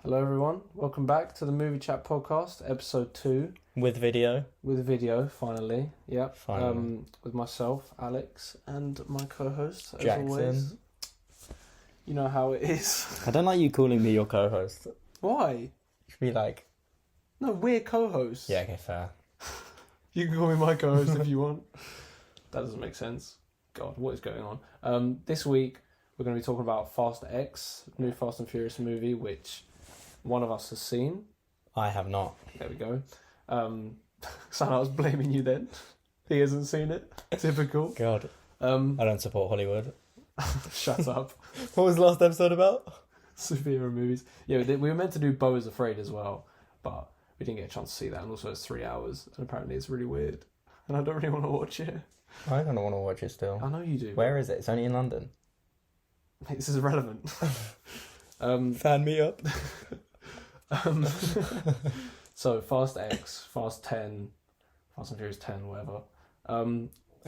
Hello everyone, welcome back to the Movie Chat Podcast, episode 2. With video. With video, finally. Yep. Finally. With myself, Alex, and my co-host, as Jackson. always. You know how it is. I don't like you calling me your co-host. Why? You should be like... No, we're co-hosts. Yeah, okay, fair. You can call me my co-host if you want. That doesn't make sense. God, what is going on? This week, we're going to be talking about Fast X, new Fast and Furious movie, which one of us has seen. I have not. There we go. So I was blaming you then. He hasn't seen it. Typical. God. I don't support Hollywood. Shut up. What was the last episode about? Superhero movies. Yeah, we were meant to do Beau is Afraid as well, but we didn't get a chance to see that. And also it's 3 hours, and apparently it's really weird. And I don't really want to watch it. I don't want to watch it still. I know you do. Where is it? It's only in London. This is irrelevant. Fan me up. So Fast X, Fast 10, Fast and Furious 10, whatever.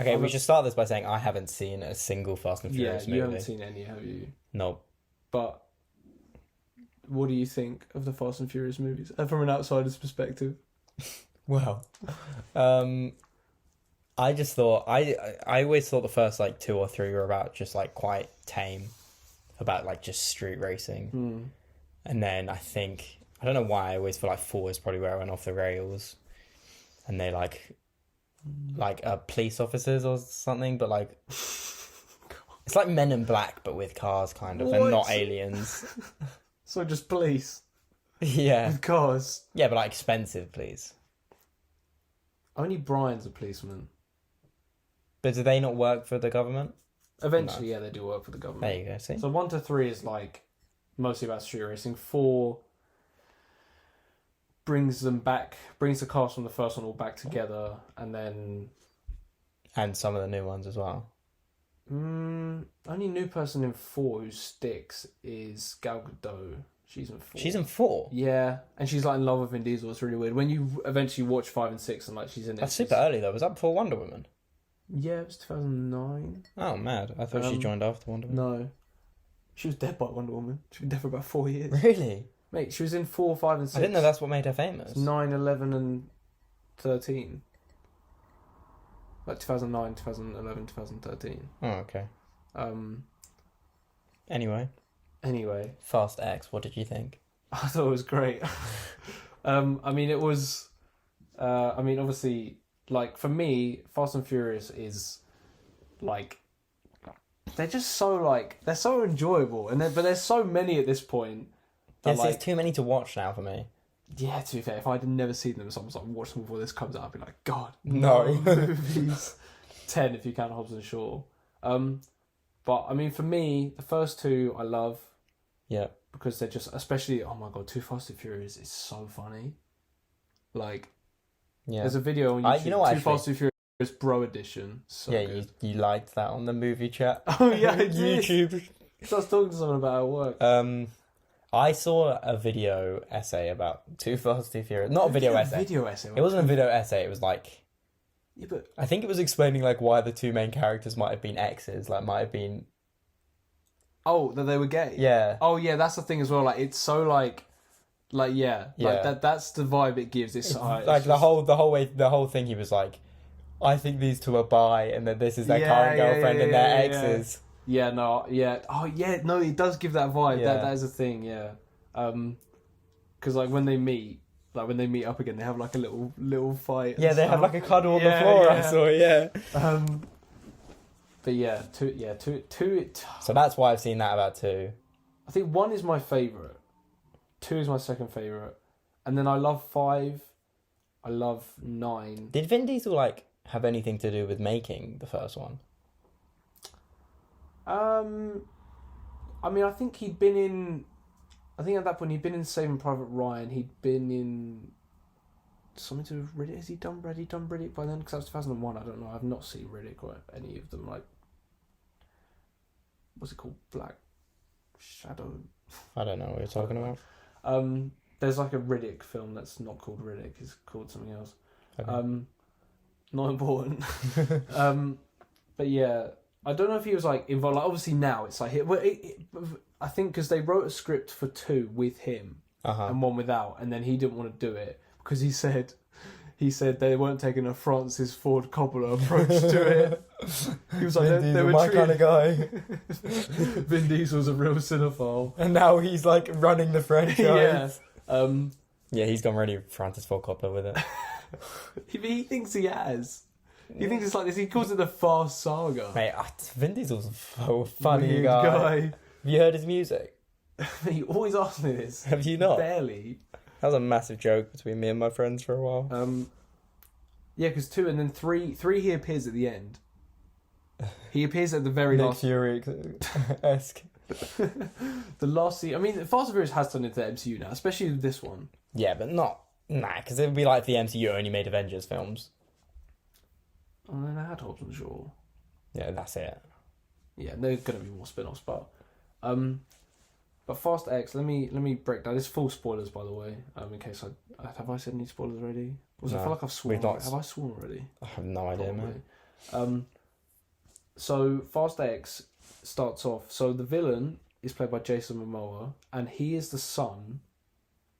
Okay, we should start this by saying I haven't seen a single Fast and Furious movie. You haven't seen any, have you? No. But what do you think of the Fast and Furious movies? From an outsider's perspective. Well, I just thought I always thought the first like 2 or 3 were about just like quite tame, about like just street racing, and then I don't know why I always feel like 4 is probably where I went off the rails, and they like police officers or something, but like it's like Men in Black but with cars kind of, and not aliens. So just police. Yeah. With cars. Yeah, but like expensive, please. Only Brian's a policeman. But do they not work for the government? Eventually, yeah, they do work for the government. There you go, see? So 1 to 3 is like mostly about street racing. 4 brings the cast from the first one all back together, and then... And some of the new ones as well. Only new person in 4 who sticks is Gal Gadot. She's in 4. She's in 4? Yeah, and she's like in love with Vin Diesel. It's really weird. When you eventually watch 5 and 6 and like she's in it. That's super early though. Was that before Wonder Woman? Yeah, it was 2009. Oh, mad. I thought she joined after Wonder Woman. No. She was dead by Wonder Woman. She's been dead for about 4 years. Really? Mate, she was in 4, 5 and 6. I didn't know that's what made her famous. 9, 11 and 13. Like 2009, 2011, 2013. Oh, okay. Anyway. Fast X, what did you think? I thought it was great. I mean, it was... obviously, like, for me, Fast and Furious is, like... They're just so, like... They're so enjoyable. But there's so many at this point. Yes, there's too many to watch now for me. Yeah, to be fair, if I'd never seen them, someone's like, watch them before this comes out, I'd be like, God, no movies. 10 if you count Hobbs and Shaw. But, I mean, for me, the first 2 I love. Yeah. Because they're just, especially, oh my God, Too Fast and Furious is so funny. Like, yeah. There's a video on YouTube, you know what, Too Fast and Furious Bro Edition. So yeah, good. you liked that on the movie chat. Oh, yeah, I did. YouTube. So I was talking to someone about it at work. I saw a video essay about Too Fast, Too Furious. Not a video essay. Video essay. It wasn't a video essay. It was like... Yeah, but... I think it was explaining like why the 2 main characters might have been exes. Like, might have been... Oh, that they were gay? Yeah. Oh, yeah, that's the thing as well. Like, it's so, like... Like, yeah. Like, that's the vibe it gives. It's like, just... the whole thing, he was like, I think these 2 are bi, and then this is their current girlfriend and their exes. Yeah, no, yeah. Oh, yeah, no, it does give that vibe. Yeah. That is a thing, yeah. Because, like, when they meet up again, they have, like, a little fight. Yeah, they have, like, a cuddle on the floor, I saw, yeah. But, yeah, two... So that's why I've seen that about 2. I think 1 is my favourite. 2 is my second favourite. And then I love 5. I love 9. Did Vin Diesel, like, have anything to do with making the first one? I mean, I think he'd been in... I think at that point he'd been in Saving Private Ryan. He'd been in something to do with Riddick. Has he done Riddick by then? Because that was 2001. I don't know. I've not seen Riddick or any of them. Like, what's it called? Black Shadow. I don't know what you're talking about. There's like a Riddick film that's not called Riddick. It's called something else. Okay. Not important. But yeah, I don't know if he was like involved. Like, obviously now it's like I think because they wrote a script for 2 with him. and one without, and then he didn't want to do it because he said they weren't taking a Francis Ford Coppola approach to it. He was like, they were my kind of guy. Vin Diesel's a real cinephile, And now he's like running the franchise. yeah. Yeah, he's gone ready Francis Ford Coppola with it. He thinks he has. He thinks it's like this. He calls it the Fast Saga. Mate, Vin Diesel's a funny Weird guy. Have you heard his music? He always asks me this. Have you not? Barely. That was a massive joke between me and my friends for a while. Yeah, because 2 and then 3 he appears at the end. He appears at the very Nick last. Fury-esque. The last scene. I mean, Fast and Furious has turned into the MCU now, especially with this one. Yeah, but not... Nah, because it would be like if the MCU only made Avengers films. Oh, then I had hopes and sure. Yeah, that's it. Yeah, there's gonna be more spin-offs, but Fast X. Let me break down. This is full spoilers, by the way. In case have I said any spoilers already? I feel like I've sworn. Have I sworn already? I have no idea, man. So Fast X starts off. So the villain is played by Jason Momoa, and he is the son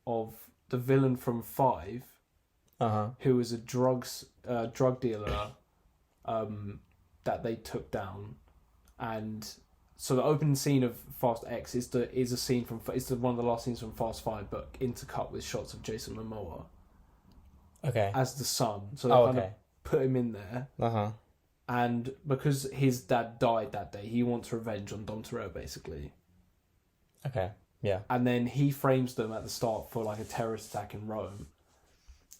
of the villain from 5, who was a drug dealer that they took down, and so the opening scene of Fast X is a scene from one of the last scenes from Fast 5, but intercut with shots of Jason Momoa. Okay. As the son, so they kind of put him in there. And because his dad died that day, he wants revenge on Dom Toretto, basically. Okay. Yeah. And then he frames them at the start for like a terrorist attack in Rome.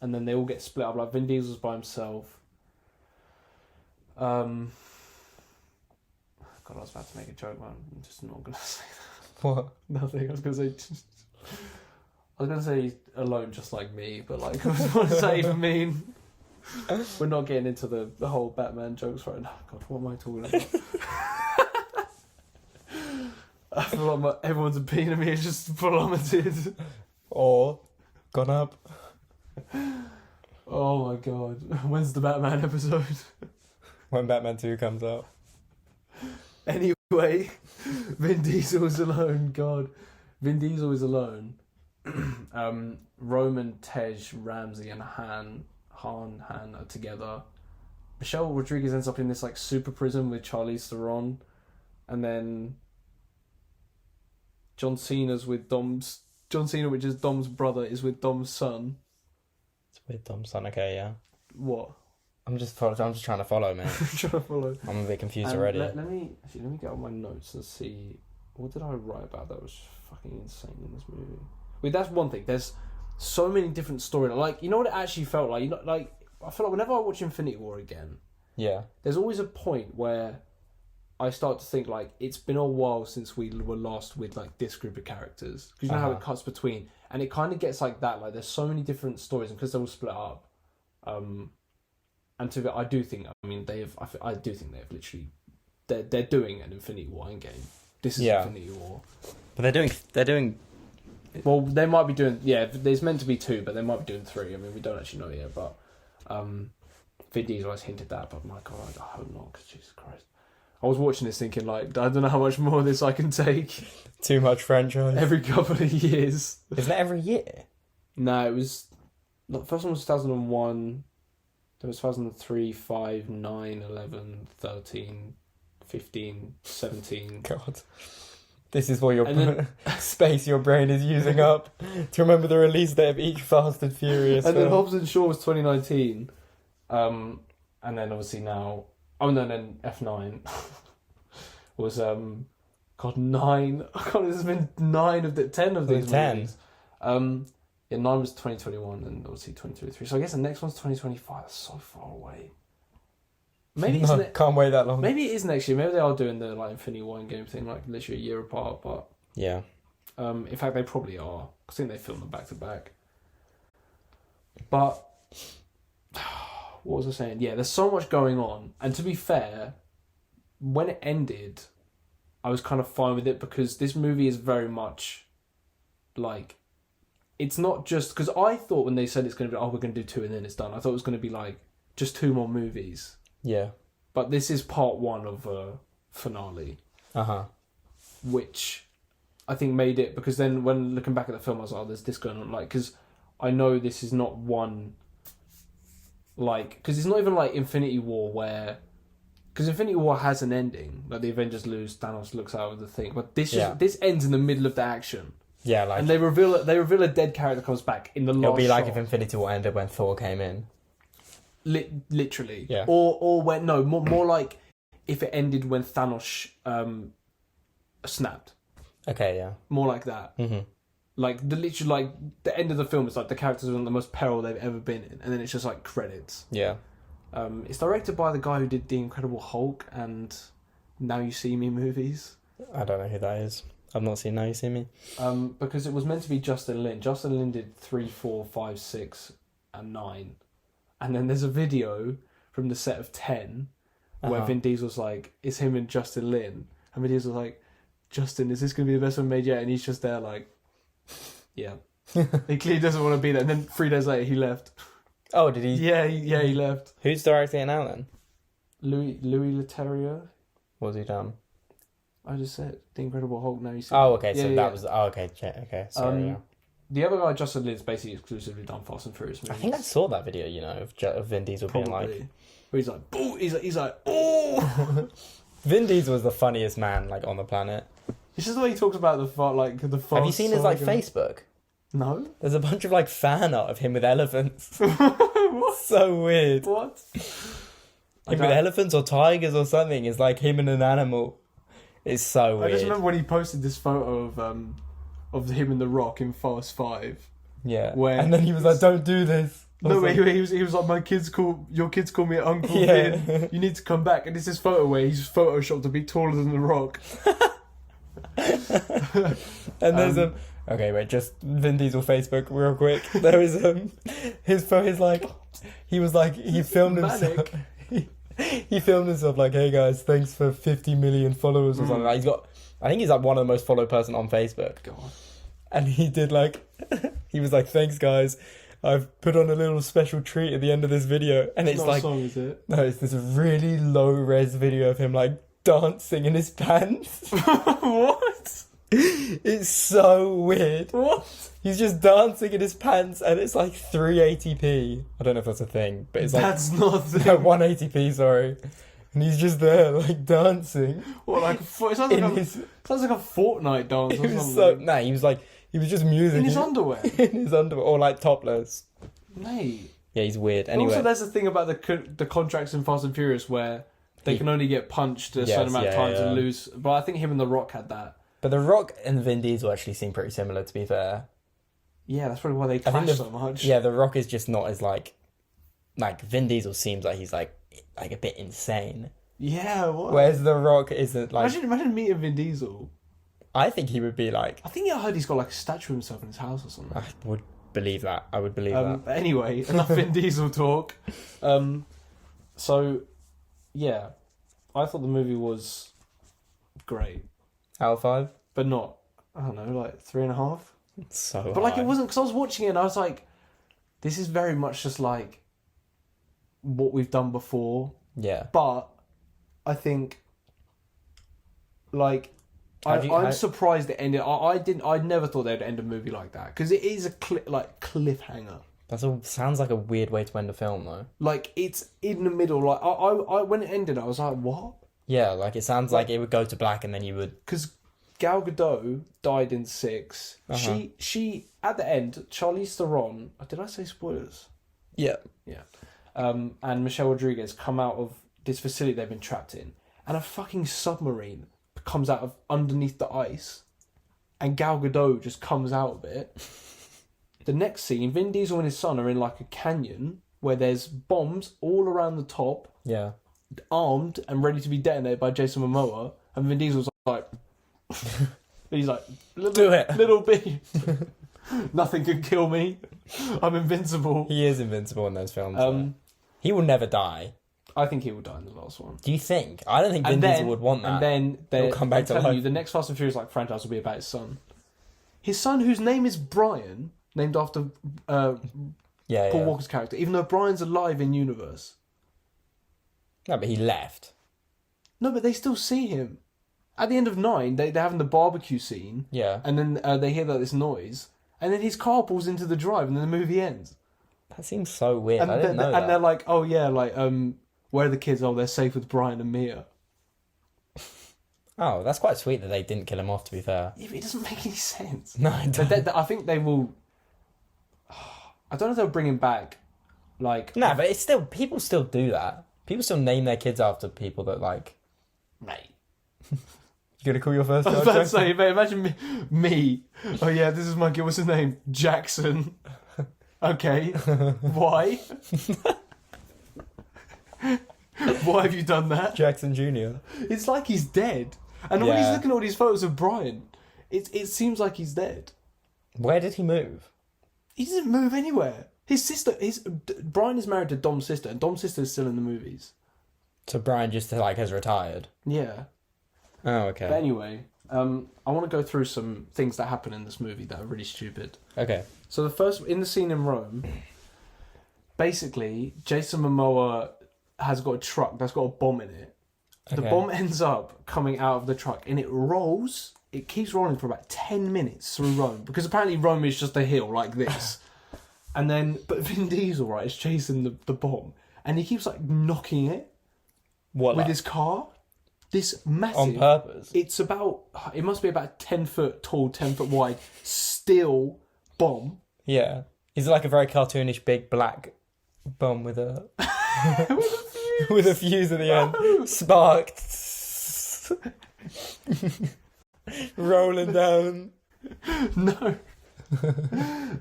And then they all get split up. Like Vin Diesel's by himself. God, I was about to make a joke, man. I'm just not gonna say that. What? Nothing. I was gonna say alone, just like me. But like, I was want to say even mean. We're not getting into the whole Batman jokes right now. God, what am I talking about? I feel like everyone's opinion of me is just plummeted. Or gone up. Oh my god. When's the Batman episode? When Batman 2 comes out. Anyway, Vin Diesel is alone. God. Vin Diesel is alone. Roman, Tej, Ramsey, and Han are together. Michelle Rodriguez ends up in this like super prison with Charlize Theron, and then John Cena, which is Dom's brother, is with Dom's son. It's with Dom's son. Okay, yeah. What? I'm just trying to follow, man. Trying to follow. I'm a bit confused already. Let me get on my notes and see what did I write about that was fucking insane in this movie. Wait, that's one thing. There's so many different storylines. Like, you know what it actually felt like? You know, like I feel like whenever I watch Infinity War again, yeah, there's always a point where I start to think like it's been a while since we were last with like this group of characters, because you know how it cuts between, and it kind of gets like that. Like there's so many different stories, and because they're all split up, and I do think literally they're doing an Infinity War Endgame. This is Infinity War, but they're doing. Well, they might be doing. Yeah, there's meant to be 2, but they might be doing 3. I mean, we don't actually know yet, but Vin Diesel has hinted that. But my God, I hope not, because Jesus Christ. I was watching this thinking, like, I don't know how much more of this I can take. Too much franchise. Every couple of years. Isn't it every year? No, it was... The first one was 2001. There was 2003, 5, 9, 11, 13, 15, 17. God. This is what space your brain is using up to remember the release date of each Fast and Furious And film. then Hobbs and Shaw was 2019. And then obviously now... Oh no, then F9 was 9. God, there's been 10 of these 10. movies. Yeah, 9 was 2021, and obviously 2023. So I guess the next one's 2025. That's so far away. Maybe can't wait that long. Maybe it is next year. Maybe they are doing the like Infinity War Endgame thing, like literally a year apart. But yeah, in fact, they probably are. I think they filmed them back to back. But what was I saying? Yeah, there's so much going on. And to be fair, when it ended, I was kind of fine with it, because this movie is very much like, it's not just, because I thought when they said it's going to be, we're going to do 2 and then it's done, I thought it was going to be like just 2 more movies. Yeah. But this is part 1 of a finale. Uh-huh. Which I think made it, because then when looking back at the film, I was like, oh, there's this going on, like, because I know this is not one, like, because it's not even like Infinity War where, because Infinity War has an ending, like the Avengers lose, Thanos looks out of the thing, but this this ends in the middle of the action. Yeah, like, and they reveal a dead character comes back in the last. It'll be like shot. if Infinity War ended when Thor came in. Literally, yeah. Or when more like if it ended when Thanos snapped. Okay, yeah. More like that. Mm-hmm. Like the end of the film is like the characters are in the most peril they've ever been in, and then it's just like credits. Yeah. It's directed by the guy who did The Incredible Hulk and Now You See Me movies. I don't know who that is. I've not seen Now You See Me. Because it was meant to be Justin Lin. Justin Lin did 3, 4, 5, 6, and 9. And then there's a video from the set of 10 where Vin Diesel's like, it's him and Justin Lin. And Vin Diesel's like, Justin, is this going to be the best one made yet? And he's just there like, yeah. He clearly doesn't want to be there. And then 3 days later, he left. Oh, did he? Yeah, he left. Who's directing it now then? Louis Leterrier. What's he done? I just said The Incredible Hulk. Now you see. Oh, okay. So that was. Oh, okay. Okay. Sorry. Yeah. The other guy, Justin Lin's basically exclusively done Fast and Furious movies. I think I saw that video. You know, of Vin Diesel being like, where he's like, oh, he's like, oh. Vin Diesel was the funniest man like on the planet. It's just the way he talks about the fast. Have you seen his like Facebook? No. There's a bunch of like fan art of him with elephants. What? So weird. What? Him with elephants or tigers or something. It's like him and an animal. It's so weird. I just remember when he posted this photo of him and The Rock in Fast 5. Yeah. And then he was like, "Don't do this." No, he was like, your kids call me Uncle yeah. Vin. You need to come back. And it's this photo where he's photoshopped to be taller than The Rock. And there's okay, wait, just Vin Diesel Facebook real quick. There is his like he filmed himself. He filmed himself like, "Hey guys, thanks for 50 million followers" or something. Like, I think he's like one of the most followed person on Facebook. God. And he did like, he was like, "Thanks guys, I've put on a little special treat at the end of this video," and it's not like, a song, is it? No, it's this really low res video of him like dancing in his pants. What? It's so weird. What? He's just dancing in his pants, and it's like 380p. I don't know if that's a thing, but it's like that's not a thing. No, 180p. Sorry, and he's just there like dancing. What, like it sounds like a Fortnite dance or something. He was just music in his underwear. in his underwear, or like topless. Mate. Yeah, he's weird. Anyway, also, there's a thing about the contracts in Fast and Furious where they can only get punched a certain amount of times and lose. But I think him and The Rock had that. But The Rock and Vin Diesel actually seem pretty similar, to be fair. Yeah, that's probably why they clash so much. Yeah, The Rock is just not as like Vin Diesel seems like he's like a bit insane. Yeah, what? Whereas The Rock isn't like. Imagine meeting Vin Diesel. I think he would be like. I think I heard he's got like a statue of himself in his house or something. I would believe that. I would believe that. Anyway, enough Vin Diesel talk. So, yeah, I thought the movie was great. Out of 5? But not, I don't know, like 3.5. It's so But like it wasn't, because I was watching it and I was like, this is very much just like what we've done before. Yeah. But I think like I'm surprised it ended. I never thought they'd end a movie like that, because it is a cliffhanger. Sounds like a weird way to end a film though. Like it's in the middle. Like I when it ended, I was like, what? Yeah, like it sounds like it would go to black and then you would. Because Gal Gadot died in 6. Uh-huh. She at the end, Charlize Theron. Did I say spoilers? Yeah. Yeah. And Michelle Rodriguez come out of this facility they've been trapped in, and a fucking submarine comes out of underneath the ice, and Gal Gadot just comes out of it. The next scene, Vin Diesel and his son are in like a canyon where there's bombs all around the top. Yeah. Armed and ready to be detonated by Jason Momoa, and Vin Diesel's like, he's like, do it, little B. Nothing can kill me. I'm invincible. He is invincible in those films. He will never die. I think he will die in the last one. Do you think? I don't think Vin Diesel would want that. And then he'll come back to life. The next Fast and Furious franchise will be about his son. His son, whose name is Brian, named after Paul Walker's character, even though Brian's alive in universe. No, but he left. No, but they still see him. at the end of 9, they're having the barbecue scene, Yeah. and then they hear this noise, and then his car pulls into the drive, and then the movie ends. That seems so weird. And I didn't know and that. they're like, oh yeah, like where are the kids? Oh, they're safe with Brian and Mia. Oh, that's quite sweet that they didn't kill him off, to be fair. Yeah, but it doesn't make any sense. No, it doesn't. I think they will. I don't know if they'll bring him back. Like, No, but it's still, people still do that. People still name their kids after people that, like... mate. You gonna call your first I was child about to Jackson? say, mate, imagine me. Oh yeah, this is my kid. What's his name? Jackson. Okay. Why? Why have you done that? Jackson Jr. It's like he's dead. And when he's Yeah. looking at all these photos of Brian, it seems like he's dead. Where did he move? He doesn't move anywhere. Brian is married to Dom's sister, and Dom's sister is still in the movies. So Brian just, like, has retired? Yeah. Oh, okay. But anyway, I want to go through some things that happen in this movie that are really stupid. Okay. So in the scene in Rome, basically, Jason Momoa has got a truck that's got a bomb in it. The Okay. bomb ends up coming out of the truck, and it keeps rolling for about 10 minutes through Rome, because apparently Rome is just a hill like this. But Vin Diesel, right, is chasing the bomb, and he keeps, like, knocking it What, with like, his car. This massive... on purpose? It must be about 10 foot tall, 10 foot wide, steel bomb. Yeah. Is it like a very cartoonish big black bomb with a... with a fuse at the end? Sparked. Rolling down. No.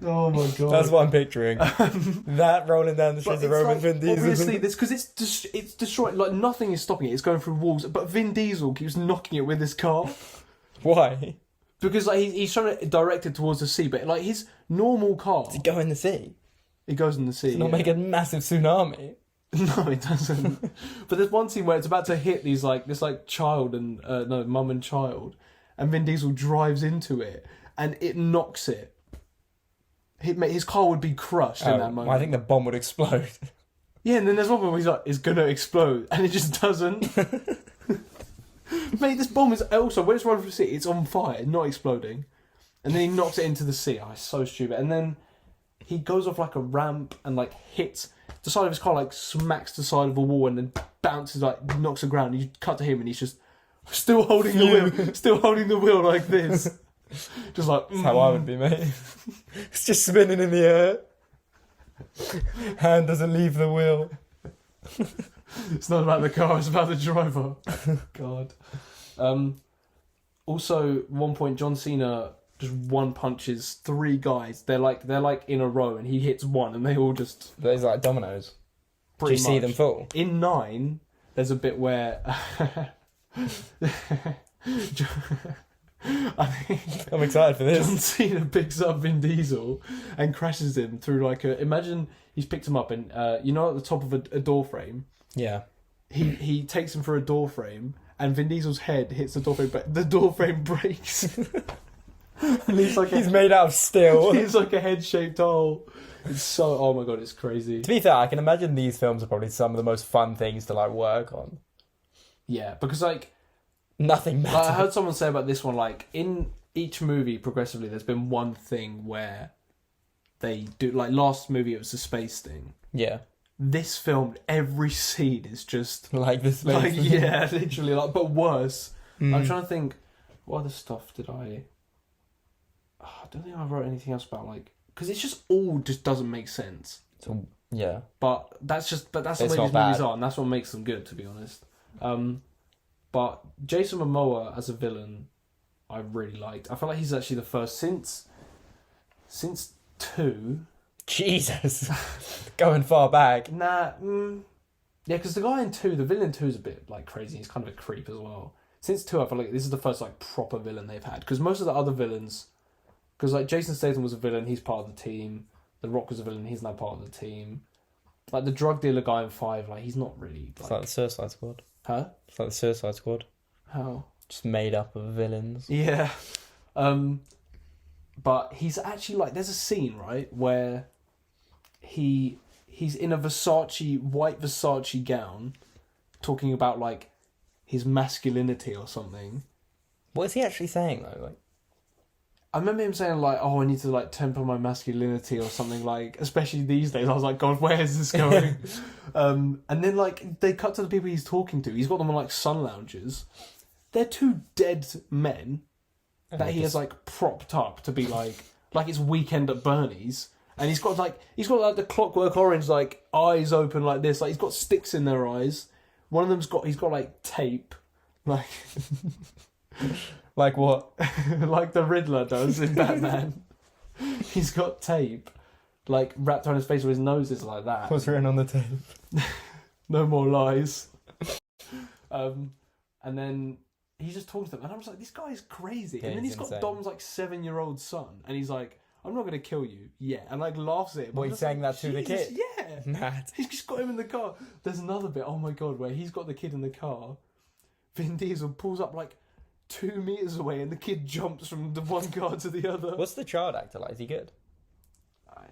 Oh my god. That's what I'm picturing. That rolling down the streets of Rome with Vin Diesel. Obviously, this because it's destroyed. Like, nothing is stopping it. It's going through walls. But Vin Diesel keeps knocking it with his car Why? because, like, he's trying to direct it towards the sea. But, like, his normal car, To go in the sea. it goes in the sea. Not yeah. make a massive tsunami. No, it doesn't. But there's one scene where it's about to hit this child and mum and child, and Vin Diesel drives into it and it knocks it. His car would be crushed in that moment. I think the bomb would explode. Yeah, and then there's one where he's like, it's gonna explode, and it just doesn't. Mate, this bomb is also, when it's running through the sea, it's on fire, not exploding. And then he knocks it into the sea. Oh, it's so stupid. And then he goes off like a ramp and, like, hits the side of his car, like, smacks the side of a wall and then bounces, like, knocks the ground. You cut to him and he's just still holding the wheel like this. Just like... That's how I would be, mate. It's just spinning in the air. Hand doesn't leave the wheel. It's not about the car, it's about the driver. God. Also, one point, John Cena just one punches 3 guys. They're like in a row, and he hits one, and they all just... There's like dominoes. Do pretty you see much. them fall? In 9, there's a bit where... I think I'm excited for John this. Cena picks up Vin Diesel and crashes him through like a... Imagine he's picked him up and, at the top of a door frame, Yeah. he takes him for a door frame, and Vin Diesel's head hits the door frame, but the door frame breaks. And He's made out of steel. He's like a head-shaped hole. It's so... Oh my god, it's crazy. To be fair, I can imagine these films are probably some of the most fun things to like work on. Yeah, because like Nothing I matters. heard someone say about this one, like, in each movie, progressively, there's been one thing where they do... Like, last movie, it was the space thing. Yeah. This film, every scene is just... Like this. Like, yeah, literally, like, but worse. Mm. I'm trying to think, what other stuff did I... I don't think I wrote anything else about, like... Because it's just all just doesn't make sense. So, yeah. But that's the It's way not these movies bad. are, and that's what makes them good, to be honest. But Jason Momoa as a villain, I really liked. I feel like he's actually the first since 2. Jesus. Going far back. Nah, yeah, because the guy in 2, the villain in 2 is a bit like crazy. He's kind of a creep as well. Since 2, I feel like this is the first like proper villain they've had. Because most of the other villains, because like Jason Statham was a villain, he's part of the team. The Rock was a villain, he's now part of the team. Like the drug dealer guy in 5, like he's not really. It's like the Suicide Squad. Huh? It's like the Suicide Squad. How? Just made up of villains. Yeah. But he's actually like, there's a scene, right, where he's in a white Versace gown, talking about like his masculinity or something, What is he actually saying though? Like, I remember him saying like, "Oh, I need to like temper my masculinity" or something like. Especially these days, I was like, "God, where is this going?" And then like they cut to the people he's talking to. He's got them on like sun loungers. They're two dead men that he has like propped up to be like it's Weekend at Bernie's, and he's got like the Clockwork Orange like eyes open like this. Like he's got sticks in their eyes. One of them's he's got like tape, like. like what? Like the Riddler does in Batman. He's got tape, like wrapped around his face, where his nose is like that. What's written on the tape? No more lies. And then he's just talking to them, and I was like, this guy is crazy. Yeah, and then he's got insane. Dom's like 7-year-old son, and he's like, I'm not going to kill you, and like laughs at him. What, he's saying that to the kid? Yeah. Mad. He's just got him in the car. There's another bit, oh my god, where he's got the kid in the car. Vin Diesel pulls up like 2 meters away, and the kid jumps from the one car to the other. What's the child actor like? Is he good?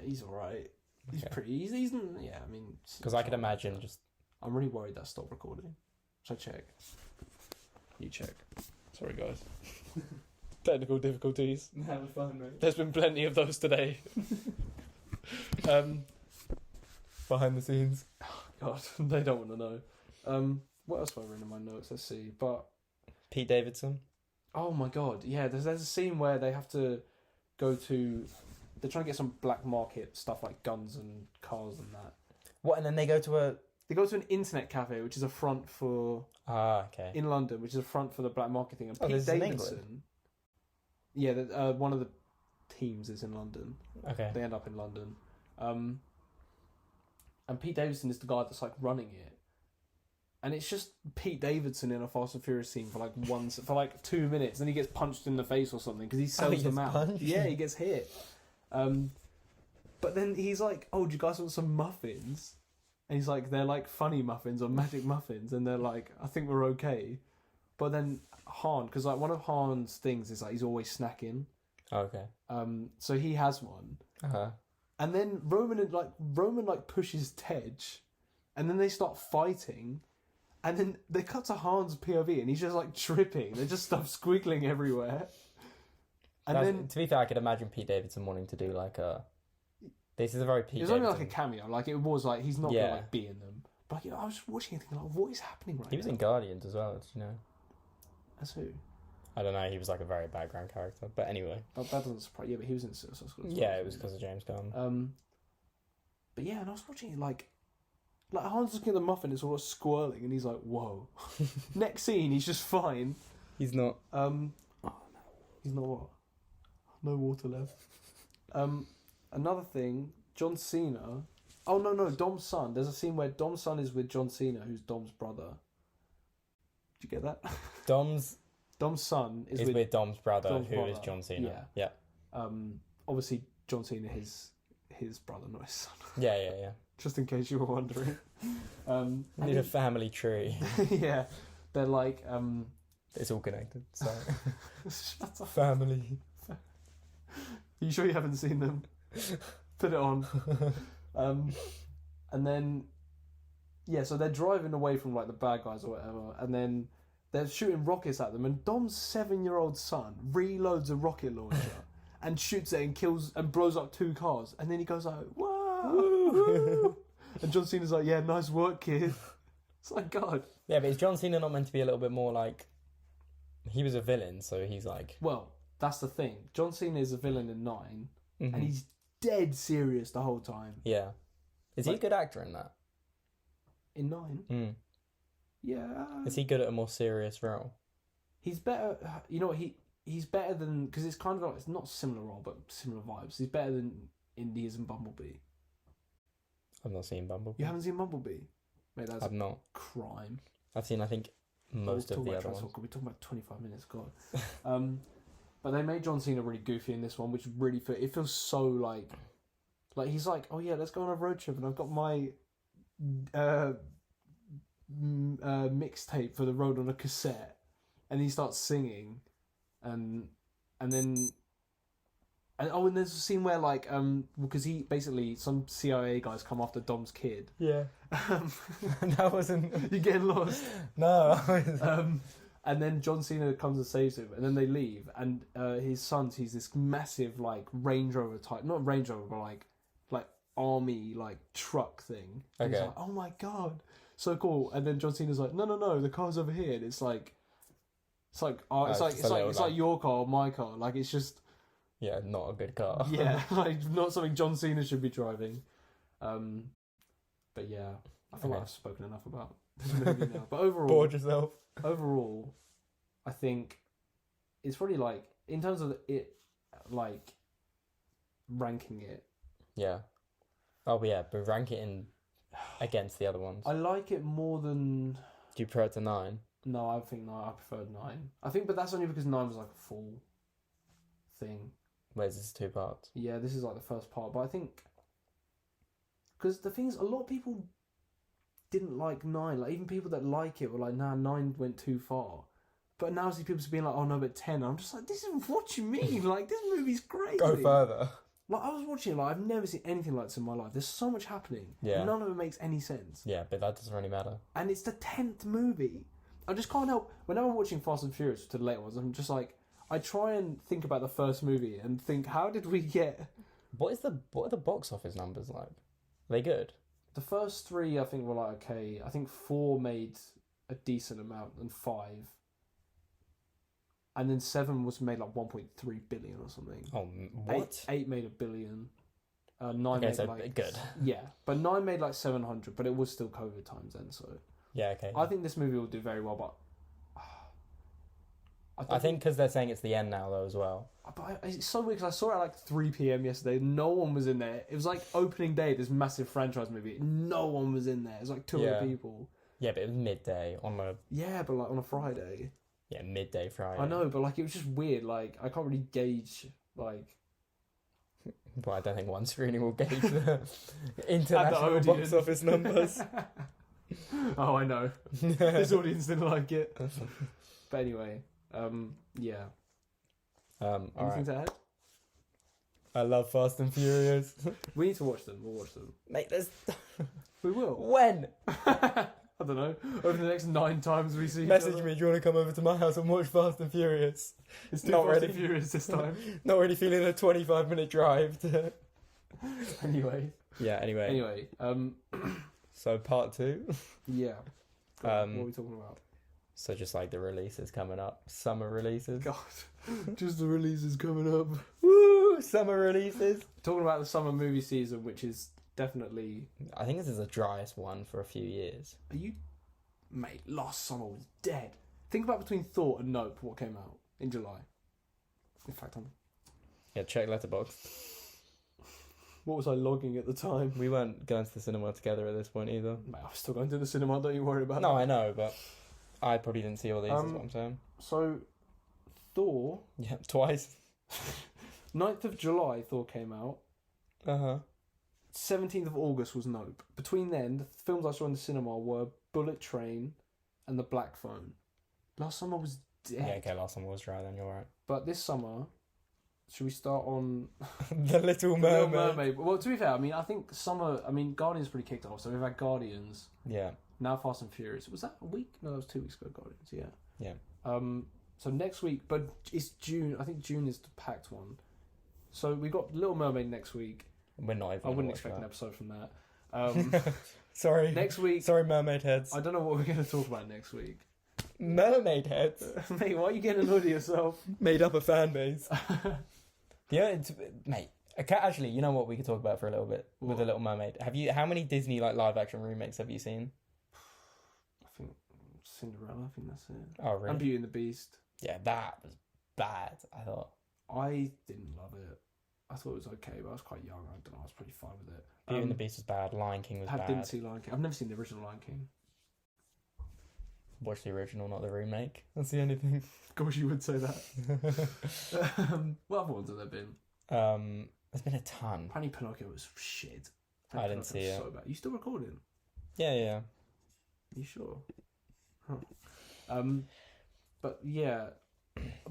He's alright. He's Okay. pretty. He's yeah. I mean, Because I could imagine just. I'm really worried that stopped recording. Should I check? You check. Sorry, guys. Technical difficulties. No, we're fine, mate. There's been plenty of those today. Behind the scenes. God, they don't want to know. What else have I written in my notes? Let's see. But Pete Davidson. oh my god, yeah. There's a scene where they have to go to. They're trying to get some black market stuff like guns and cars and that. What? And then they go to a. They go to an internet cafe, which is a front for Okay. in London, which is a front for the black market thing. And Oh, Pete this is in Davidson. Yeah, one of the teams is in London. Okay. They end up in London. And Pete Davidson is the guy that's like running it. And it's just Pete Davidson in a Fast and Furious scene for like 2 minutes, then he gets punched in the face or something because he sells he them gets out. punched? Yeah, he gets hit. But then he's like, "Oh, do you guys want some muffins?" And he's like, "They're like funny muffins or magic muffins," and they're like, "I think we're okay." But then Han, because like one of Han's things is like he's always snacking. Okay. So he has one. And then Roman pushes Tej, and then they start fighting, and then they cut to Han's POV, and he's just like tripping. There's just stuff squiggling everywhere. And then to be fair, I could imagine Pete Davidson wanting to do like a. This is a very Pete. it was Davidson. only like a cameo. Like it was like he's not Yeah. gonna like be in them. But I was watching it thinking like, what is happening right now? He was in Guardians as well. You know. As who? I don't know. He was like a very background character, but anyway. That doesn't surprise. Yeah, but he was in Suicide Squad. Yeah, it was because of James Gunn. But yeah, and I was watching it like Han's looking at the muffin, it's all squirling, and he's like, "Whoa!" Next scene, he's just fine. He's not. He's not what? No water left. Another thing, John Cena. Oh no, Dom's son. There's a scene where Dom's son is with John Cena, who's Dom's brother. Did you get that? Dom's son is with Dom's brother, Dom's who is brother. John Cena. Yeah. Obviously John Cena, his brother, not his son. Yeah. Just in case you were wondering. We need a family tree. Yeah, they're like It's all connected. So shut up. family. Are you sure you haven't seen them? Put it on. And then yeah, so they're driving away from like the bad guys or whatever, and then they're shooting rockets at them, and Dom's 7-year-old son reloads a rocket launcher and shoots it and kills and blows up 2 cars, and then he goes like, "Whoa!" And John Cena's like, "Yeah, nice work, kid." It's like, God. Yeah, but is John Cena not meant to be a little bit more like? He was a villain, so he's like. Well, that's the thing. John Cena is a villain in 9, Mhm. and he's dead serious the whole time. Yeah. Is he a good actor in that? In 9, Mm. yeah. Is he good at a more serious role? He's better. You know what? He's better than, because it's kind of like, it's not similar role, but similar vibes. He's better than Indies and Bumblebee. I've not seen Bumblebee. You haven't seen Bumblebee? Mate, that's I've not. crime. I've seen, I think, most We'll of the talk other about ones. We're talking about 25 minutes, God. But they made John Cena really goofy in this one, which really it feels so like he's like, "Oh yeah, let's go on a road trip, and I've got my mixtape for the road on a cassette," and he starts singing, and then. And there's a scene where because he basically some CIA guys come after Dom's kid. Yeah. That wasn't. You're getting lost. No. And then John Cena comes and saves him, and then they leave, and his son sees this massive like Range Rover type, not Range Rover, but like army like truck thing. And he's like, oh my god, so cool. And then John Cena's like, no, the car's over here, and it's like your car or my car, like it's just not a good car. like not something John Cena should be driving. But yeah, I feel like I've spoken enough about this movie now. But overall, bored yourself. Overall, I think it's probably like in terms of it, like ranking it. Yeah. Oh yeah, but rank it in against the other ones. I like it more than. Do you prefer it to 9? No, I think no. I preferred 9. I think, but that's only because 9 was like a full thing. Where's this 2 parts? Yeah, this is like the first part, but I think because the thing is, a lot of people didn't like 9. Like even people that like it were like, nah, 9 went too far. But now I see people being like, oh no, but 10. I'm just like, this is what you mean. Like this movie's crazy. Go further. Like I was watching it, like I've never seen anything like this in my life. There's so much happening. Yeah. None of it makes any sense. Yeah, but that doesn't really matter. And it's the 10th movie. I just can't help. Whenever I'm watching Fast and Furious to the later ones, I'm just like, I try and think about the first movie and think, how did we get? What are the box office numbers like? Are they good? The first 3, I think, were like okay. I think 4 made a decent amount, and 5. And then 7 was made like 1.3 billion or something. Oh, what? 8 made $1 billion. 9 made so like good. Yeah, but 9 made like 700, but it was still COVID times then. So yeah, okay. I think this movie will do very well, but I think because they're saying it's the end now though as well. But it's so weird because I saw it at like 3 p.m. yesterday. No one was in there. It was like opening day of this massive franchise movie. No one was in there. It was like 2 other people. Yeah, but it was midday on a. Yeah, but like on a Friday. Yeah, midday Friday. I know, but like it was just weird. Like I can't really gauge like. Well, I don't think one screening will gauge the international box office numbers. Oh, I know. This audience didn't like it. But anyway, yeah. Anything to add? I love Fast and Furious. We need to watch them. We'll watch them. Mate, there's. We will. When? I don't know. Over the next 9 times we see. Message me. Do you want to come over to my house and watch Fast and Furious? It's not Fast and Furious this time. Not really feeling a 25-minute drive. Anyway. Yeah. Anyway. So part 2. Yeah. What are we talking about? So just like the releases coming up, summer releases. God, just the releases coming up. Woo! Summer releases. Talking about the summer movie season, which is definitely. I think this is the driest one for a few years. Are you, mate? Last summer was dead. Think about between Thought and Nope. What came out in July? In fact, check Letterboxd. What was I logging at the time? We weren't going to the cinema together at this point either. Mate, I was still going to the cinema. Don't you worry about that. No, I know, but. I probably didn't see all these, is what I'm saying. So, Thor... Yeah, twice. 9th of July, Thor came out. 17th of August was Nope. Between then, the films I saw in the cinema were Bullet Train and The Black Phone. Last summer was dead. Yeah, okay, last summer was dry then, you're right. But this summer, should we start on... The Little Mermaid. Well, to be fair, I think summer... Guardians pretty kicked off, so we've had Guardians. Yeah. Now Fast and Furious. Was that a week? No, that was 2 weeks ago, Guardians, yeah. Yeah. So next week, but it's June. I think June is the packed one. So we got Little Mermaid next week. We're not even. I wouldn't expect an episode from that. Sorry. Next week. Sorry, Mermaid Heads. I don't know what we're going to talk about next week. Mermaid Heads? Mate, why are you getting annoyed at yourself? Made up a fan base. Mate. Okay, actually, you know what we could talk about for a little bit with The Little Mermaid. How many Disney live action remakes have you seen? I think Cinderella. I think that's it. Oh, really? And Beauty and the Beast. Yeah, that was bad. I thought. I didn't love it. I thought it was okay, but I was quite young. I don't know. I was pretty fine with it. Beauty and the Beast was bad. Lion King was bad. I didn't see Lion King. I've never seen the original Lion King. Watch the original, not the remake. That's the only thing. Of course, you would say that. What other ones have there been? There's been a ton. Apparently Pinocchio was shit. I didn't see it. So bad. You still recording? Yeah. You sure? Huh. But yeah,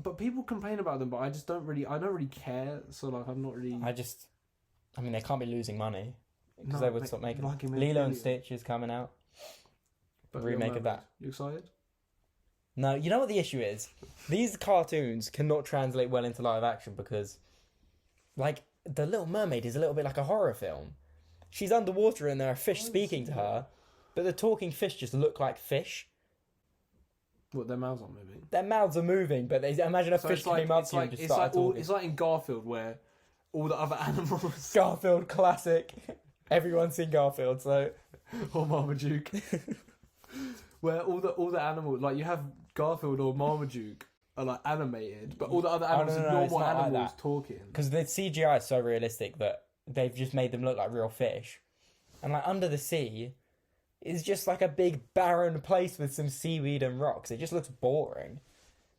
but people complain about them, but I don't really care. So like, I'm not really. They can't be losing money because No, they would stop making. like Lilo and Stitch is coming out. But remake of that. You excited? No, you know what the issue is? These cartoons cannot translate well into live action because, like, The Little Mermaid is a little bit like a horror film. She's underwater and there are fish speaking to her, but the talking fish just look like fish. What, their mouths aren't moving? Their mouths are moving, but imagine a fish came up to you and just started talking. It's like in Garfield where all the other animals... Garfield, classic. Everyone's seen Garfield, so... Or Marmaduke. Where all the animals... Like, you have Garfield or Marmaduke are, like, animated, but all the other animals are normal animals talking. Because the CGI is so realistic that they've just made them look like real fish. And, like, under the sea... It's just like a big barren place with some seaweed and rocks. It just looks boring.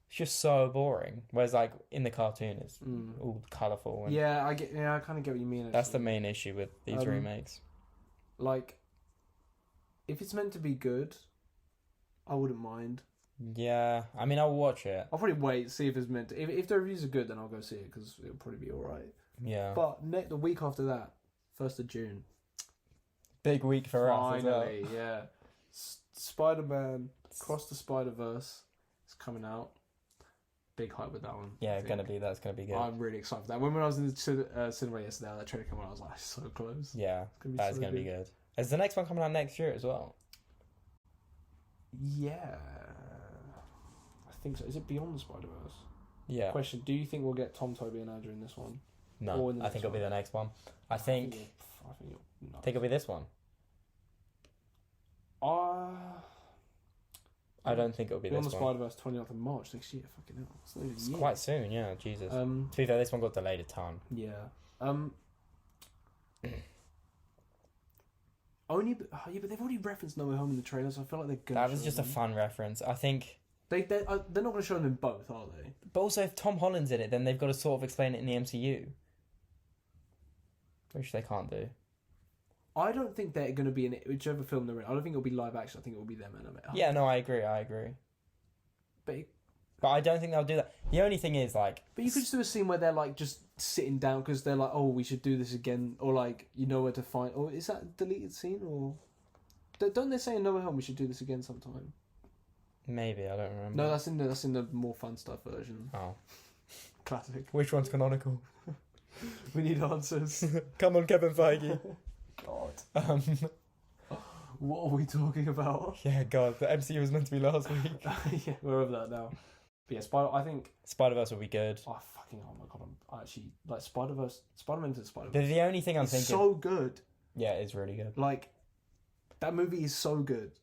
It's just so boring. Whereas like in the cartoon, it's all colourful. And yeah, I kind of get what you mean. Actually. That's the main issue with these remakes. Like, if it's meant to be good, I wouldn't mind. Yeah, I mean, I'll watch it. I'll probably wait, see if it's meant to. If the reviews are good, then I'll go see it because it'll probably be all right. Yeah. But the week after that, 1st of June. Big week for us as well. Finally, yeah. Spider-Man Across the Spider-Verse is coming out. Big hype with that one. Yeah, that's gonna be good. I'm really excited for that. When I was in the cinema yesterday, that trailer came out, I was like, so close. Yeah, that's gonna be good. Is the next one coming out next year as well? Yeah, I think so. Is it Beyond the Spider-Verse? Yeah. Question: do you think we'll get Tom, Toby, and Andrew in this one? No, I think it'll be the next one. I think it'll be this one. I don't think it'll be Beyond this the one. Spider-Verse 29th of March next year. Fucking hell, It's quite soon, yeah. Jesus. To be fair, this one got delayed a ton. Yeah. But they've already referenced No Way Home in the trailer, so I feel like they're good. That was just a fun reference. I think they're not going to show them in both, are they? But also, if Tom Holland's in it, then they've got to sort of explain it in the MCU, which they can't do. I don't think they're going to be in it. Whichever film they're in, I don't think it'll be live action. I think it will be them animated. Yeah, no, I agree. But I don't think they'll do that. The only thing is, like... But you could just do a scene where they're, like, just sitting down because they're like, oh, we should do this again. Or, like, you know where to find... Or is that a deleted scene? Or... Don't they say in No Way Home we should do this again sometime? Maybe, I don't remember. No, that's in the more fun stuff version. Oh. Classic. Which one's canonical? We need answers. Come on, Kevin Feige. God. What are we talking about? Yeah, God, the MCU was meant to be last week. Yeah, we're over that now. But yeah, I think Spider-Verse will be good. Oh my god! I actually like Spider-Verse. Spider-Man to Spider-Verse. But the only thing I'm thinking, so good. Yeah, it's really good. Like that movie is so good,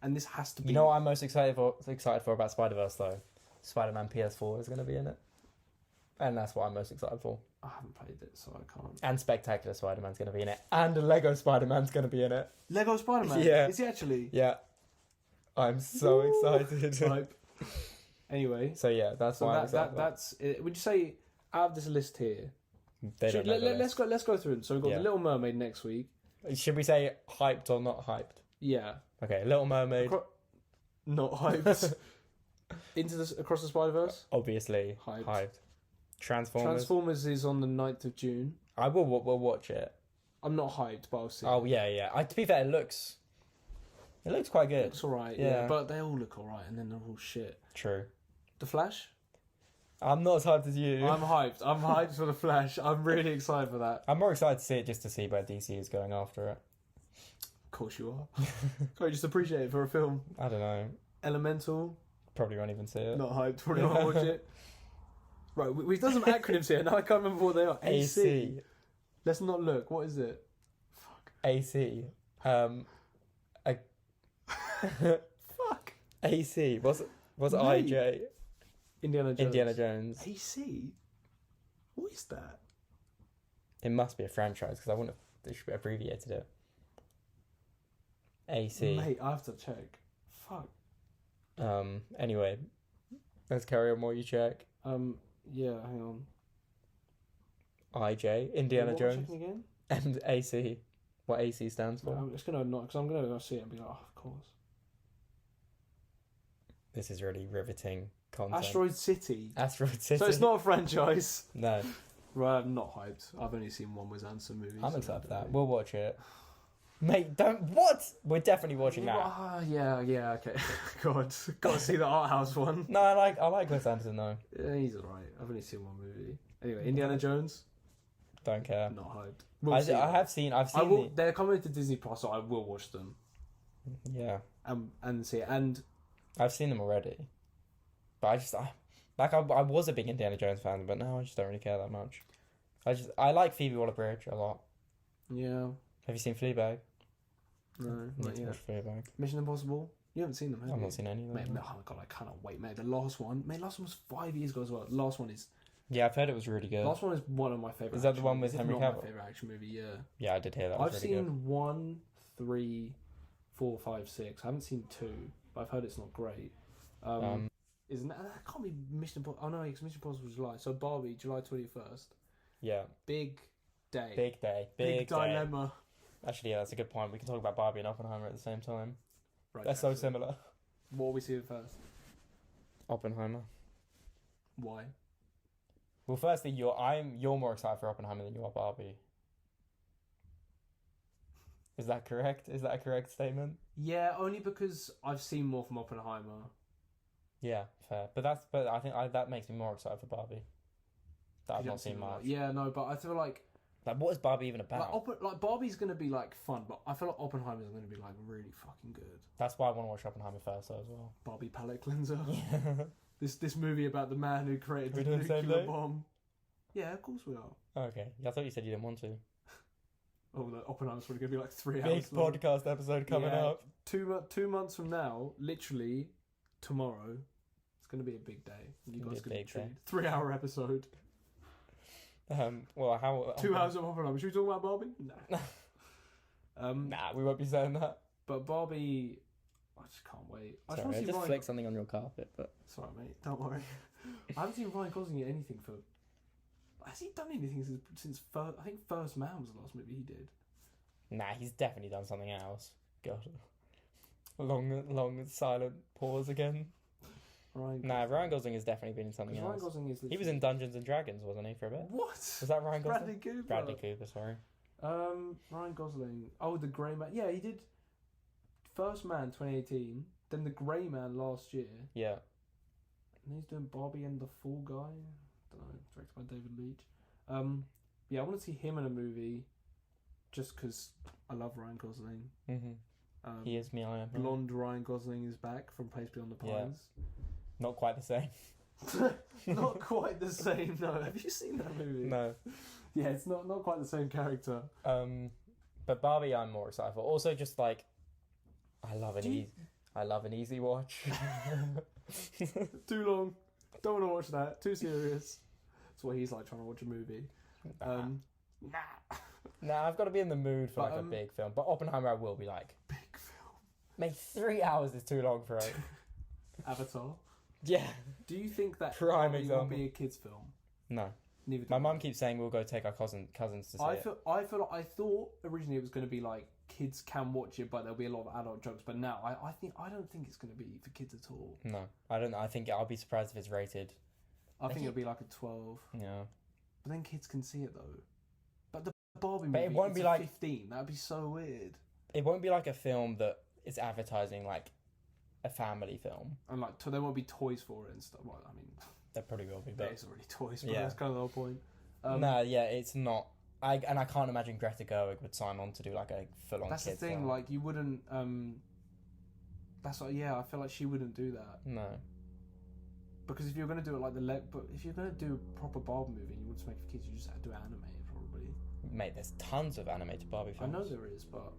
and this has to be. You know what I'm most excited for about Spider-Verse though? Spider-Man PS4 is going to be in it, and that's what I'm most excited for. I haven't played it, so I can't. And Spectacular Spider-Man's going to be in it, and Lego Spider-Man's going to be in it. Lego Spider-Man. Yeah. Is he actually? Yeah. I'm so excited. Like, anyway. So yeah, that's why I'm excited. That's. Would you say out of this list here? Let's go through them. So we've got The Little Mermaid next week. Should we say hyped or not hyped? Yeah. Okay, Little Mermaid. Not hyped. Across the Spider-Verse. Obviously hyped. Transformers is on the 9th of June. We'll watch it. I'm not hyped, but I'll see. Oh yeah. To be fair, it looks quite good. It looks alright. Yeah, but they all look alright, and then they're all shit. True. The Flash. I'm not as hyped as you. I'm hyped. I'm hyped for The Flash. I'm really excited for that. I'm more excited to see it just to see where DC is going after it. Of course you are. Can't you just appreciate it for a film? I don't know. Elemental. Probably won't even see it. Not hyped. Probably won't watch it. Right, we've done some acronyms here. Now I can't remember what they are. AC. Let's not look. What is it? Fuck. AC. Fuck. AC. What's IJ? Indiana Jones. Jones. AC. What is that? It must be a franchise because I wouldn't have. They should have abbreviated it. AC. Mate, I have to check. Fuck. Anyway, let's carry on while you check. Yeah, hang on. IJ, Indiana Jones, again? and AC. What AC stands for? I'm just gonna not because I'm gonna go see it and be like, oh, of course. This is really riveting content. Asteroid City. So it's not a franchise. No. Right, I'm not hyped. I've only seen one Wes Anderson movie. I'm excited for that. We'll watch it. Mate, don't... What? We're definitely watching that. Yeah, okay. God, gotta see the art house one. No, I like Wes Anderson, though. Yeah, he's alright. I've only seen one movie. Anyway, Indiana Jones. Don't care. Not hyped. I've seen. They're coming to Disney Plus, so I will watch them. Yeah. And see it. And I've seen them already. But I was a big Indiana Jones fan, but now I just don't really care that much. I like Phoebe Waller-Bridge a lot. Yeah. Have you seen Fleabag? No, not yet. Fleabag. Mission Impossible. You haven't seen them, have you? I've not seen any of them. Mate, oh my God, I cannot wait, mate. The last one was 5 years ago as well. The last one is. Yeah, I've heard it was really good. Last one is one of my favorite. Is that the one with Henry Cavill? My favorite action movie. Yeah. Yeah, I did hear that. I've was really seen good. 1, 3, 4, 5, 6. I haven't seen 2, but I've heard it's not great. Isn't that can't be Mission Impossible? Oh no, it's Mission Impossible July. So Barbie, July 21st. Yeah. Big day. Big day. Big dilemma. Actually, yeah, that's a good point. We can talk about Barbie and Oppenheimer at the same time. Right. They're so similar. What are we seeing first? Oppenheimer. Why? Well, firstly, you're more excited for Oppenheimer than you are Barbie. Is that correct? Is that a correct statement? Yeah, only because I've seen more from Oppenheimer. Yeah, fair. But I think that makes me more excited for Barbie. That I've not seen much. Yeah, no, but I feel like what is Barbie even about? like Barbie's gonna be like fun, but I feel like Oppenheimer's gonna be like really fucking good. That's why I want to watch Oppenheimer first, though, as well. Barbie palate cleanser. Yeah. This movie about the man who created the nuclear bomb. Yeah, of course we are. Okay, I thought you said you didn't want to. Oh, the Oppenheimer's probably gonna be like 3 Big hours long. podcast episode coming up. 2 months from now, literally tomorrow, it's gonna be a big day. You guys can be treated. 3-hour episode. Well, how 2 hours of Oppenheimer. Should we talk about Barbie? Nah. Nah, we won't be saying that. But Barbie, I just can't wait. I just flicked something on your carpet, but sorry, mate. Don't worry. I haven't seen Ryan Gosling in anything for. Has he done anything since First? I think First Man was the last movie he did. Nah, he's definitely done something else. God, long silent pause again. Ryan Gosling has definitely been in something else. Ryan Gosling is. He was in Dungeons and Dragons, wasn't he, for a bit? What? Was that Ryan Gosling? Bradley Cooper. Bradley Cooper, sorry. Ryan Gosling. Oh, The Grey Man. Yeah, he did First Man 2018, then The Grey Man last year. Yeah. And he's doing Barbie and the Fall Guy. Don't know, directed by David Leitch. Yeah, I want to see him in a movie just because I love Ryan Gosling. Mm-hmm. He is me, I am. Blonde Ryan Gosling is back from Place Beyond the Pines. Yeah. Not quite the same. Not quite the same, no. Have you seen that movie? No. Yeah, it's not quite the same character. But Barbie I'm more excited for. Also just like I love an easy watch. Too long. Don't want to watch that. Too serious. That's what he's like trying to watch a movie. Nah, I've got to be in the mood for like a big film. But Oppenheimer I will be like big film. Mate, 3 hours is too long for it. Avatar. Yeah. Do you think that prime example will be a kids' film? No. Neither. My mum keeps saying we'll go take our cousins to see it. I thought originally it was going to be like kids can watch it, but there'll be a lot of adult jokes. But now I don't think it's going to be for kids at all. No, I don't. I think I'll be surprised if it's rated. I think it'll be like a 12. Yeah. But then kids can see it though. But the Barbie movie, but it won't be like 15. That'd be so weird. It won't be like a film that is advertising like a family film. And like there won't be toys for it and stuff. Well, I mean, there probably will be. But there's already toys. But that's kind of the whole point. Yeah, it's not. I can't imagine Greta Gerwig would sign on to do like a full-on. That's the thing. Film. Like you wouldn't. That's like I feel like she wouldn't do that. No. Because if you're gonna do it like but if you're gonna do a proper Barbie movie and you want to make it for kids, you just have to do it animated probably. Mate, there's tons of animated Barbie films. I know there is, but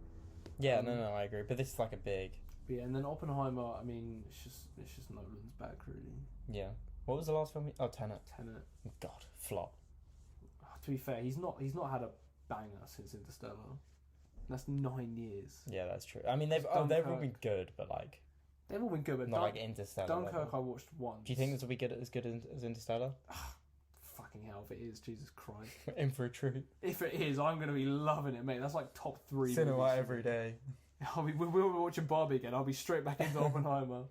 yeah, no, I agree. But this is like a big. Yeah, and then Oppenheimer. I mean, it's just Nolan's back really. Yeah. What was the last film? Tenet. God, flop. To be fair, he's not had a banger since Interstellar. That's 9 years. Yeah, that's true. I mean, they've all been good, but like they've all been good, but not like Interstellar. Dunkirk, level. I watched once. Do you think this will be as good as Interstellar? Fucking hell, if it is, Jesus Christ! In for a treat. If it is, I'm gonna be loving it, mate. That's like top 3. Cinema every day. We'll be watching Barbie again. I'll be straight back into Oppenheimer.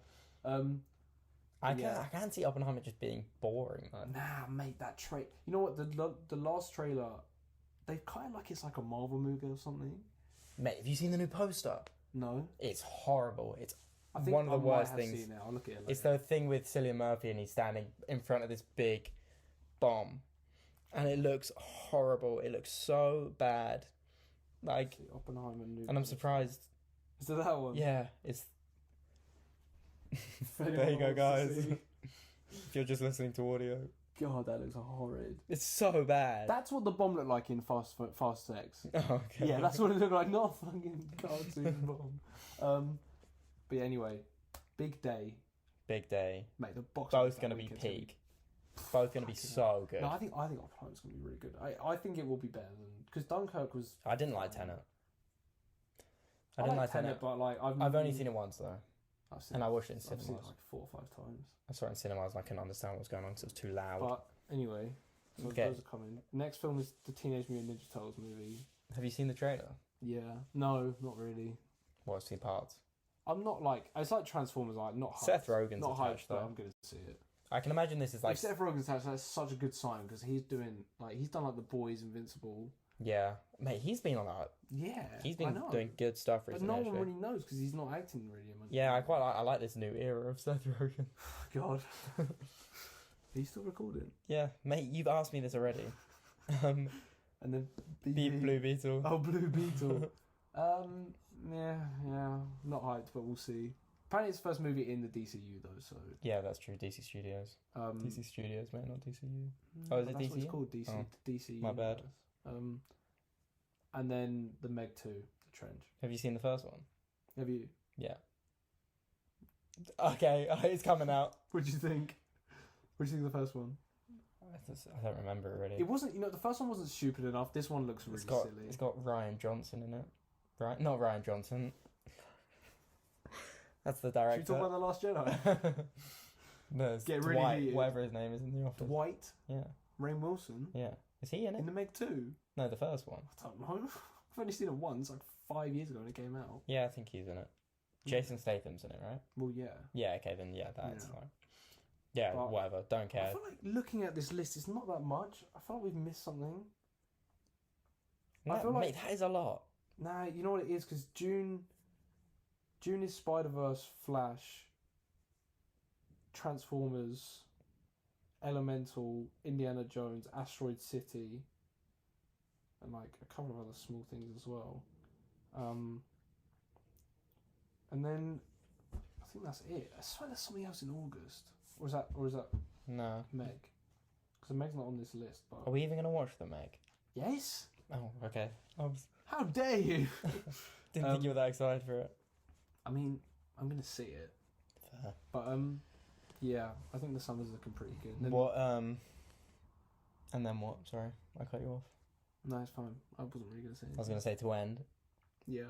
I can't see Oppenheimer just being boring. Man. Nah, mate, that trailer. You know what? The last trailer, they kind of like it's like a Marvel movie or something. Mate, have you seen the new poster? No. It's horrible. It's I think one of the I worst might have things. seen it. I'll look at it later. It's the thing with Cillian Murphy and he's standing in front of this big bomb. And it looks horrible. It looks so bad. Like, Oppenheimer. and I'm surprised. Is it that one? Yeah, it's... If There anyone you go, wants to guys. see. If you're just listening to audio. God, that looks horrid. It's so bad. That's what the bomb looked like in Fast X. Oh, okay. Yeah, that's what it looked like. Not a fucking cartoon bomb. But yeah, anyway, big day, Big day. mate. The box. Both going to be peak. Both going to be so good. No, I think Oppenheimer's going to be really good. I think it will be better than because Dunkirk was. I didn't like Tenet. I didn't like Tenet, but like I've only seen it once though, I've seen and I watched it in I've seen it cinemas. like 4 or 5 times. I saw it in cinemas and I couldn't understand what was going on because it was too loud. But anyway, so Okay. those are coming. Next film is the Teenage Mutant Ninja Turtles movie. Have you seen the trailer? Yeah, no, not really. Well, I've seen parts. I'm not like it's like Transformers. Like not hyped. Seth Rogen's not attached hyped, but though. I'm gonna see it. I can imagine this is like If Seth Rogen's attached, that's such a good sign because he's done like The Boys, Invincible. yeah, mate. He's been on that. Yeah, He's I been know. doing good stuff But recently. no one actually. really knows because he's not acting really. Yeah, I like this new era of Seth Rogen. God, are you still recording? Yeah, mate. You've asked me this already. And then Blue Beetle. Oh, Blue Beetle. Yeah, not hyped, but we'll see. Apparently, it's the first movie in the DCU though, so Yeah, that's true. DC Studios. DC Studios, mate, not DCU. no, Oh, is it that's what DCU? it's called, DC. Oh, DC. my bad. Universe. And then the Meg 2, The Trench. Have you seen the first one? Have you? Yeah. Okay, it's coming out. What do you think? What do you think of the first one? I don't remember really. It wasn't. The first one wasn't stupid enough. This one looks really silly. It's got Ryan Johnson in it. Right? Not Ryan Johnson. That's the Should director. we talk about The Last Jedi? No, it's Get really Dwight, heated. whatever his name is in the office. Dwight, Yeah. Rainn Wilson, Yeah. Is he in it? in the Meg 2. No, the first one. I don't know. I've only seen it once, like 5 years ago when it came out. Yeah, I think he's in it. Jason Statham's in it, right? Well, yeah. Yeah, okay, then yeah, that's Yeah. fine. Yeah, But- whatever. Don't I care. feel like looking at this list, it's not that much. I feel like we've missed something. No, I feel like- mate, that is a lot. Nah, you know what it is? Because June is Spider-Verse, Flash, Transformers, Elemental, Indiana Jones, Asteroid City, and like a couple of other small things as well. And then I think that's it. I swear there's something else in August, or is that No. Meg? Because Meg's not on this list. But Are we even going to watch the Meg? yes, Oh, okay. I how dare you? didn't think you were that excited for it. I mean, I'm gonna see it, Fair. but yeah, I think the summer's looking pretty good. And then, What, and then what? Sorry, I cut you off. No, it's fine. I wasn't really gonna say. I was going to say to end. Yeah.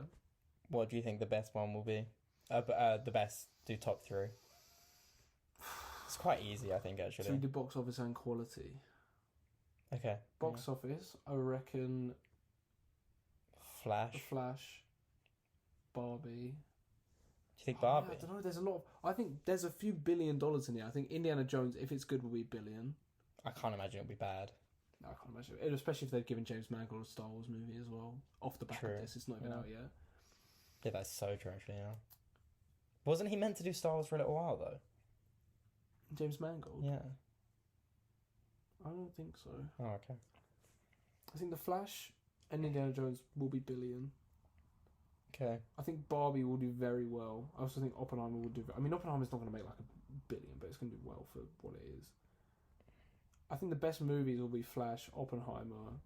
What do you think the best one will be? The best, do top 3. It's quite easy, I think, So we actually. do box office and quality. Okay. Box office, I reckon The Flash. Do Flash, Barbie. you think Oh, yeah, Barbie? I don't know. There's a lot. I think there's a few $1 billion in here. I think Indiana Jones, if it's good, will be $1 billion. I can't imagine it'll be bad. No, I can't imagine it. Especially if they've given James Mangold a Star Wars movie as well. Off the back True. of this, it's not even Yeah. out yet. Yeah, that's so true, actually, yeah. Wasn't he meant to do Star Wars for a little while, though? James Mangold. Yeah. I don't think so. Oh, okay. I think The Flash and Indiana Jones will be $1 billion. Okay. I think Barbie will do very well. I also think Oppenheimer will do. I mean, Oppenheimer's not going to make like $1 billion, but it's going to do well for what it is. I think the best movies will be Flash, Oppenheimer.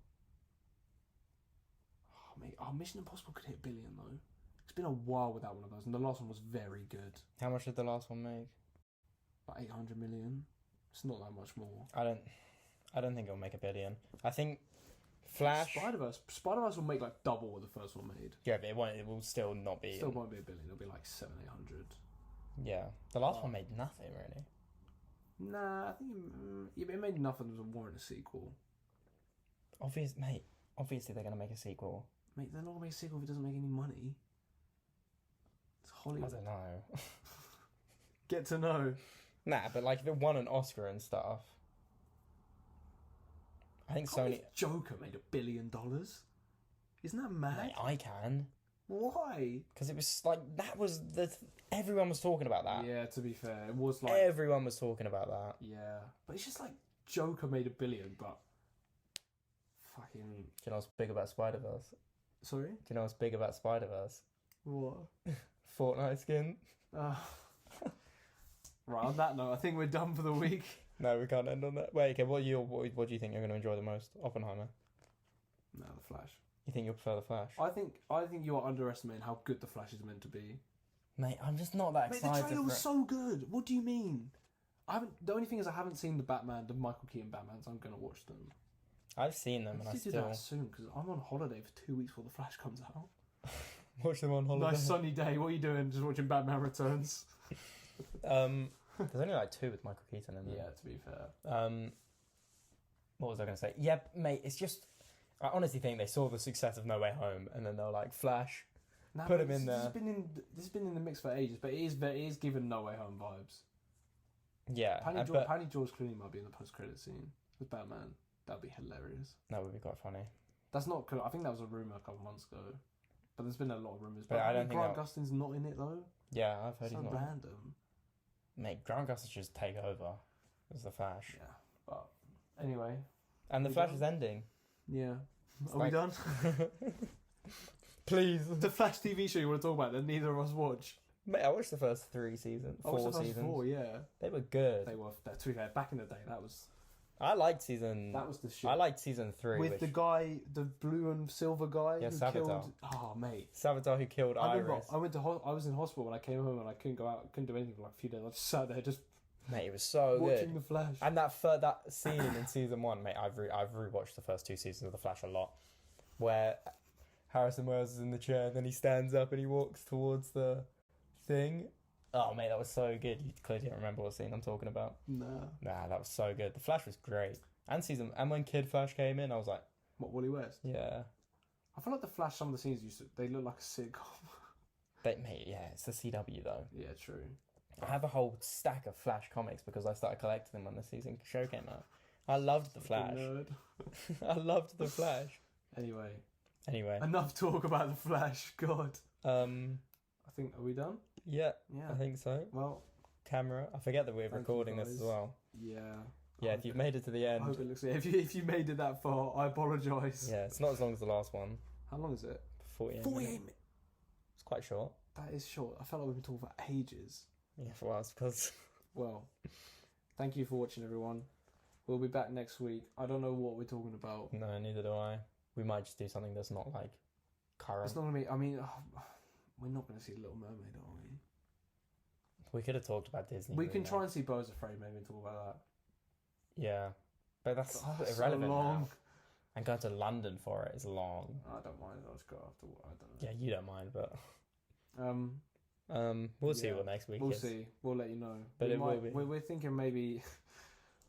Oh, mate, Mission Impossible could hit $1 billion though. It's been a while without one of those, and the last one was very good. How much did the last one make? Like 800 million. It's not that much more. I don't think it'll make $1 billion. I think Flash. Spider-Verse will make like double what the first one made. Yeah, but it won't. It will still not be. Still won't be $1 billion. It'll be like 700-800. Yeah, the last one made nothing really. Nah, I think it made nothing to warrant a sequel. Obviously they're gonna make a sequel. Mate, they're not gonna make a sequel if it doesn't make any money. It's I Hollywood. don't know. Get to know. Nah, but like if it won an Oscar and stuff, I think Can't Sony. believe Joker made $1 billion. Isn't that mad? Mate, I can. Why? Because it was like that was everyone was talking about that. Yeah, to be fair, it was like Everyone was talking about that. yeah, but it's just like Joker made $1 billion, but fucking. Do you know what's big about Spider-Verse? Sorry. Do you know what's big about Spider-Verse? What? Fortnite skin. Right, on that note, I think we're done for the week. No, we can't end on that. Wait, okay. What do you think you're going to enjoy the most? Oppenheimer. No, the Flash. You think you'll prefer the Flash? I think you are underestimating how good the Flash is meant to be. Mate, I'm just not that Mate, excited. the trailer was so good. What do you mean? The only thing is I haven't seen the Michael Keaton Batman, so I'm gonna watch them. I've seen them, and I need to do still that soon because I'm on holiday for 2 weeks before the Flash comes out. watch them on holiday. Nice sunny day. What are you doing? Just watching Batman Returns. There's only like 2 with Michael Keaton in them. Yeah, to be fair. What was I going to say? Yeah, mate, it's just I honestly think they saw the success of No Way Home, and then they were like, Flash, put him in there. This has been in the mix for ages, but it is given No Way Home vibes. Yeah, George Clooney might be in the post-credit scene with Batman. That'd be hilarious. That would be quite funny. That's not. I think that was a rumor a couple months ago, but there's been a lot of rumors. But I don't think Grant Gustin's not in it though. Yeah, I've heard so he's not. Random. Mate, Grant Gustin should just take over as the Flash. Yeah, but anyway. And the Flash is ending. Yeah. Are we done? Please. The Flash TV show you want to talk about that neither of us watch. Mate, I watched the first 4 seasons. Yeah. They were good. They were. To be fair, back in the day, that was. I liked season. That was the shit. I liked season 3 with the guy, the blue and silver guy. Yeah, who Savitar. Killed, oh mate. Savitar who killed Iris. I was in hospital when I came home and I couldn't go out, couldn't do anything for like a few days. I just sat there just. Mate, it was so watching good. The Flash. And that scene in season 1, mate, I've rewatched the first 2 seasons of The Flash a lot, where Harrison Wells is in the chair and then he stands up and he walks towards the thing. Oh, mate, that was so good. You clearly don't remember what scene I'm talking about. Nah, that was so good. The Flash was great. And when Kid Flash came in, I was like, what, Wally West? yeah. I feel like the Flash. Some of the scenes they look like a sitcom. Mate, yeah, it's the CW though. Yeah, true. I have a whole stack of Flash comics because I started collecting them when the season show came out. I loved the Flash. Nerd. I loved the Flash. Anyway, enough talk about the Flash. God. I think, are we done? Yeah, Yeah. I think so. Well, camera. I forget that we're recording this as well. Yeah. Yeah, if you've made it to the end. I hope it looks. If you made it that far, I apologise. Yeah, it's not as long as the last one. How long is it? 48 minutes. It's quite short. That is short. I felt like we've been talking for ages. Yeah, for us, because... Well, thank you for watching, everyone. We'll be back next week. I don't know what we're talking about. No, neither do I. We might just do something that's not, like, current. It's not going to be... I mean, we're not going to see Little Mermaid, are we? We could have talked about Disney. We can try and see Beau's Afraid, maybe, and talk about that. Yeah. But that's irrelevant so long. now. And going to London for it is long. I don't mind. I'll just go after. I don't know. Yeah, you don't mind, but... We'll see what next week is. is. We'll see. We'll let you know. But will be. We're thinking maybe...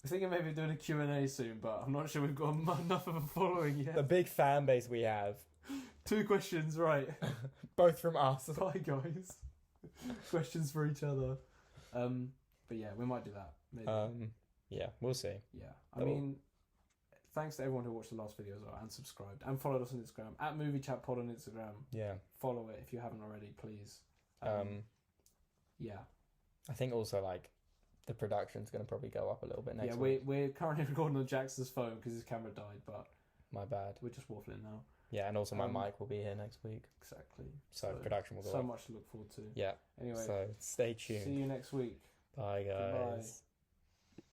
We're thinking maybe doing a Q&A soon, but I'm not sure we've got enough of a following yet. The big fan base we have. 2 questions, right. Both from us. Bye, guys. Questions for each other. But yeah, we might do that. Maybe. Yeah, we'll see. Yeah. I mean, thanks to everyone who watched the last video as well and subscribed and followed us on Instagram at MovieChatPod on Instagram. Yeah. Follow it if you haven't already, please. Yeah. I think also like the production's going to probably go up a little bit next week. week. We're currently recording on Jackson's phone because his camera died, but my bad. We're just waffling now. Yeah, and also my mic will be here next week. Exactly. So production will go up. So much to look forward to. Yeah. Anyway. So stay tuned. See you next week. Bye, guys. Goodbye.